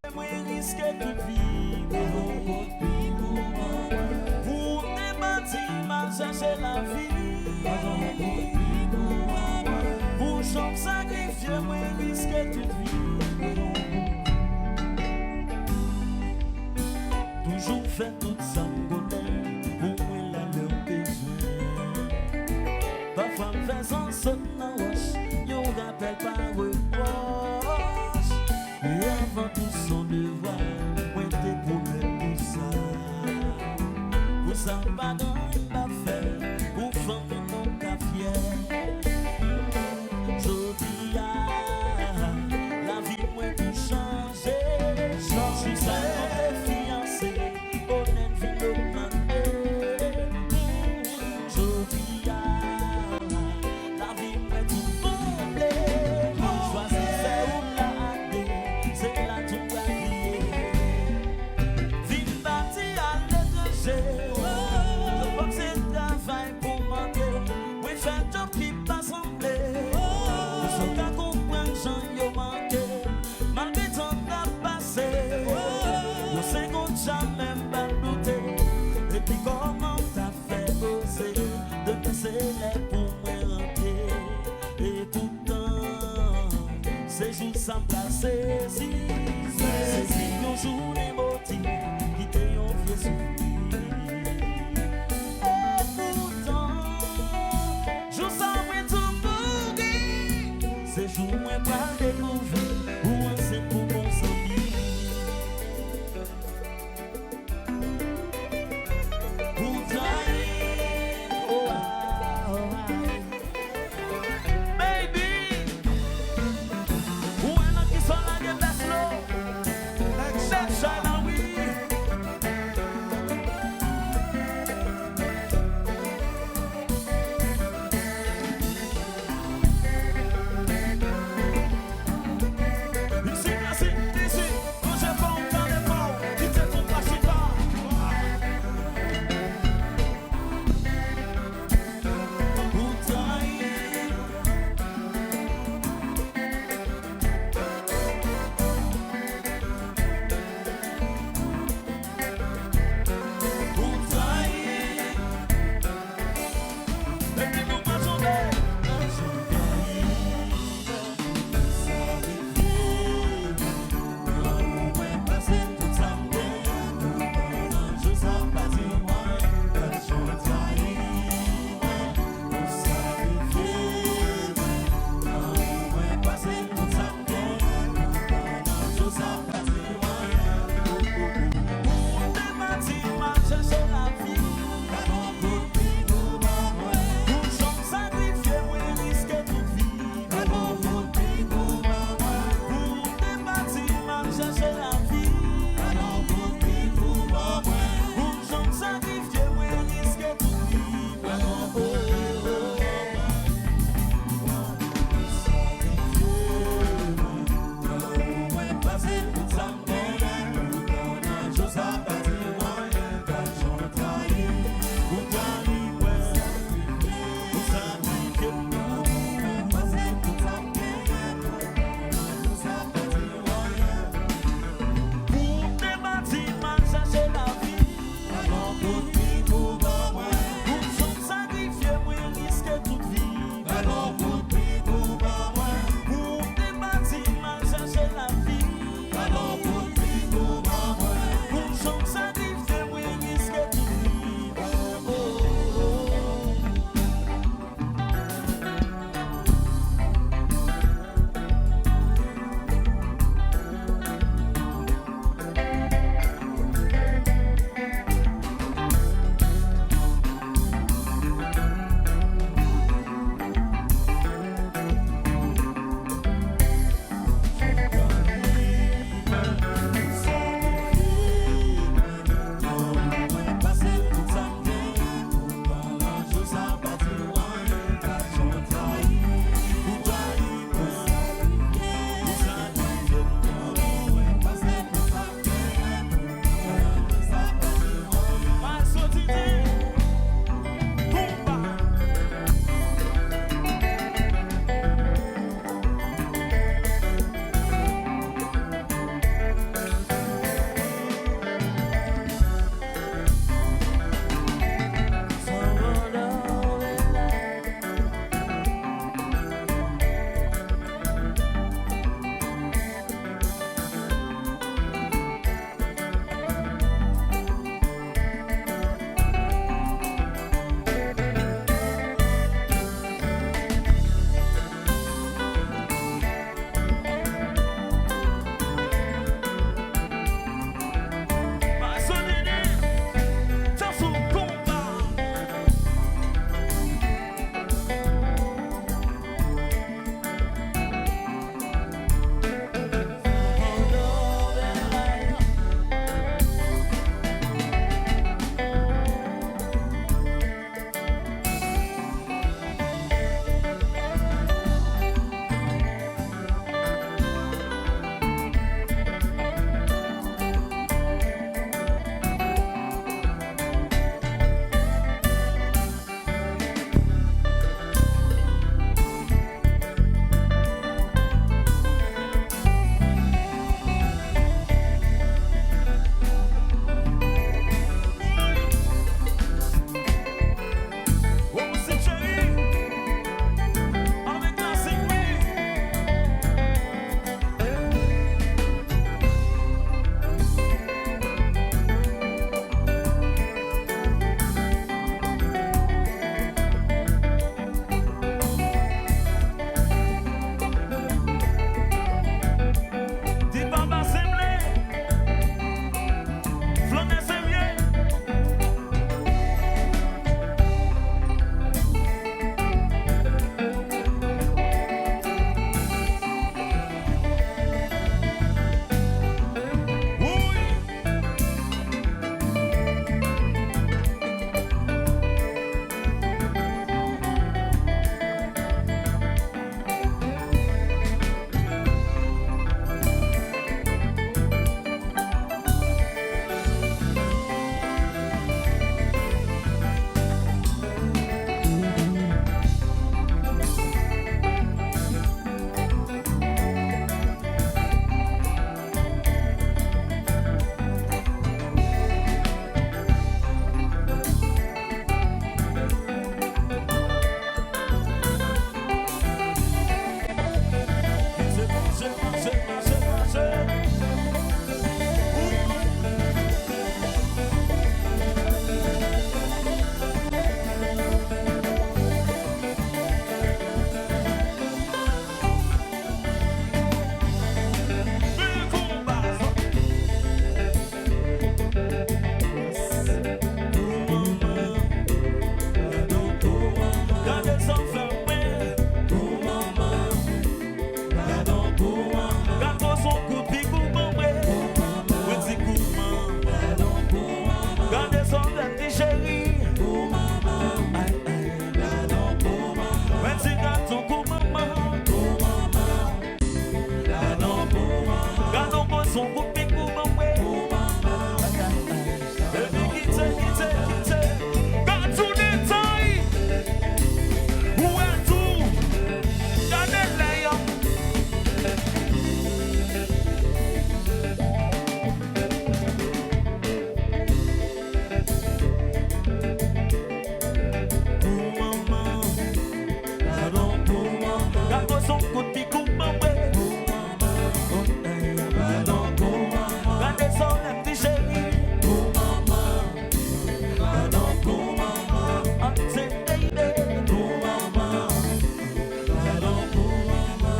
Moi risquer toute vie pour te bâtir mal chercher la vie pour chaque sacrifier moi risquer toute vie toujours faire tout ça pour moi la leur besoin parfois me fait sans saut dans roche yo rappelle pas reproche et avant tout son devoir moi t'es problème pour ça pas dans la fête pour faire mon café jodi la vie moi tout changer je suis ça fiancé honnête vie augmentée jodi la vie moi tout comblé choisi faire ou la c'est là tout va crier vie parti à l'étranger je pense que c'est travail pour manquer oui faire job qui pas semblé je qu'à comprendre j'en yo manqué malgré tant d'à passé yo c'est qu'on jamais pas douté et puis comment t'as fait oser de passer les pour moi rentrer et pourtant ces jours sans placer si un jour des motifs qui t'ayent envié souffrir et pourtant je sens moi tout mourir ces jours moi pas découvrir où c'est pour mon sanglier pour trahir baby où est là qui sont là des best low c'est ça là oui ici Klasik ici quand j'ai pas autant de mots qui te font pas si tard pour trahir pour trahir et puis nous pas tomber son coup de pied pour m'envoyer. Pour maman. Et puis quitter. Quand tout détail. Où est tout? Donnez-le. Son coup de pied pour m'envoyer. Gardez son petit chéri. Pour maman. Pour maman. C'est baby. Pour maman. Pour maman.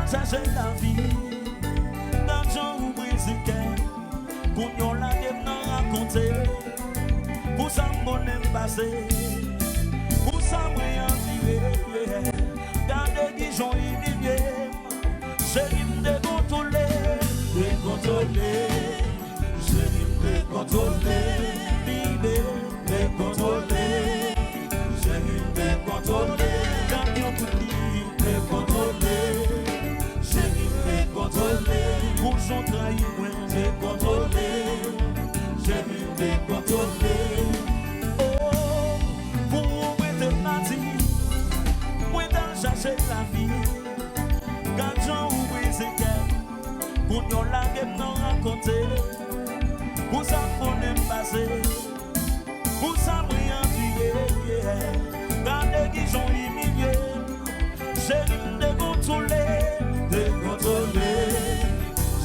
Changer la vie, d'argent ou brésilien, qu'on y a la game n'a raconté, pour ça mon aime passer, pour ça moi en tirer, garder qui j'en humilié, j'ai dû me décontrôler, j'ai dû me décontrôler, l'idée décontrôler, j'ai dû me décontrôler, quand y a tout dit, décontrôler. Pour son trahi, moi j'ai contrôlé. J'ai vu décontrôler. Oh, pour moi t'es parti. Moi t'as cherché la vie. Quand j'en oublie c'est qu'elle. Pour nous la game non raconté. Pour ça qu'on aime passer. Pour ça moi en tuer. Gardez qui j'en humilié. J'ai vu décontrôler.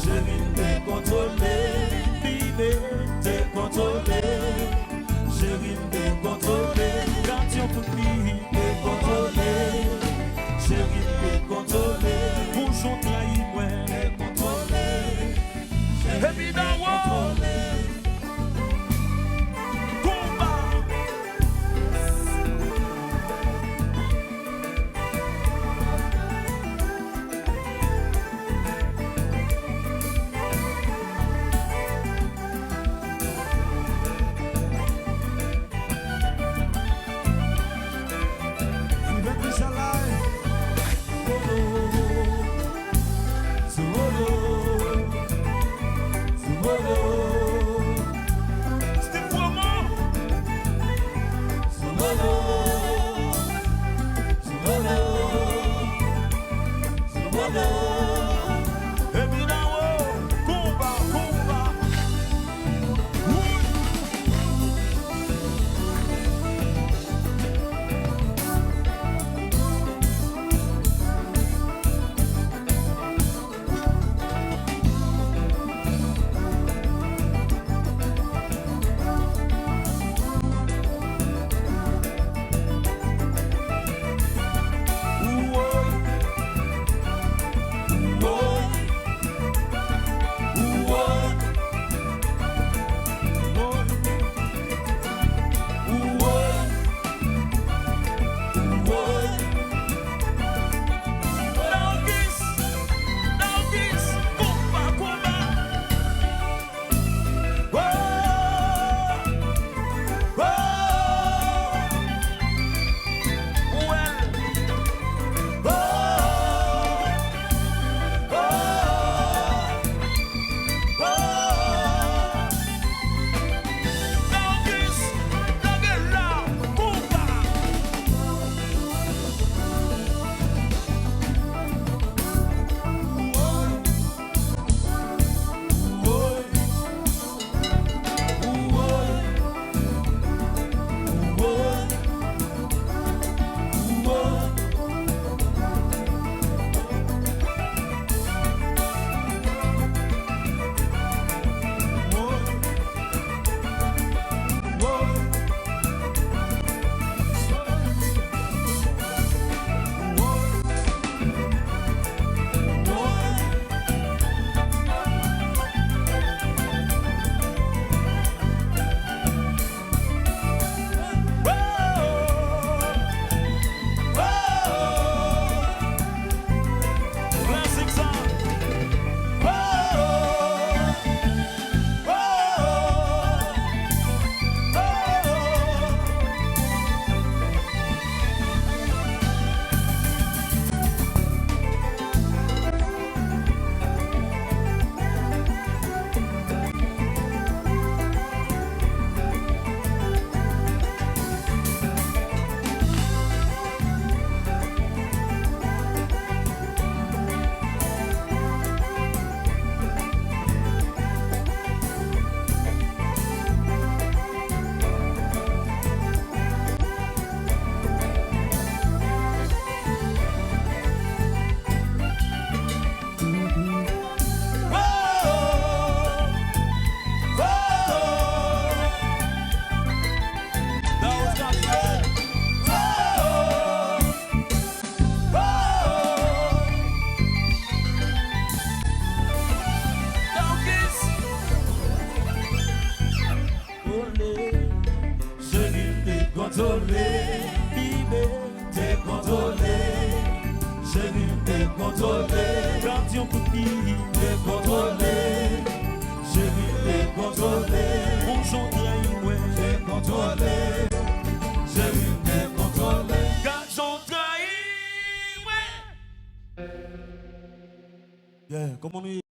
J'ai vu décontrôler, bébé, décontrôler. J'ai vu décontrôler, quand tu peux décontrôler. J'ai vu décontrôler, pour son trahi, ouais, décontrôler. Et puis Dawo, combat. contrôlé, t'es contrôlé, chérie, t'es contrôlé, quand on coup de pied, t'es contrôlé, chérie, t'es contrôlé, on chante ouais, t'es contrôlé, chérie, t'es contrôlé, quand on trahit, ouais. Yeah, comment on est?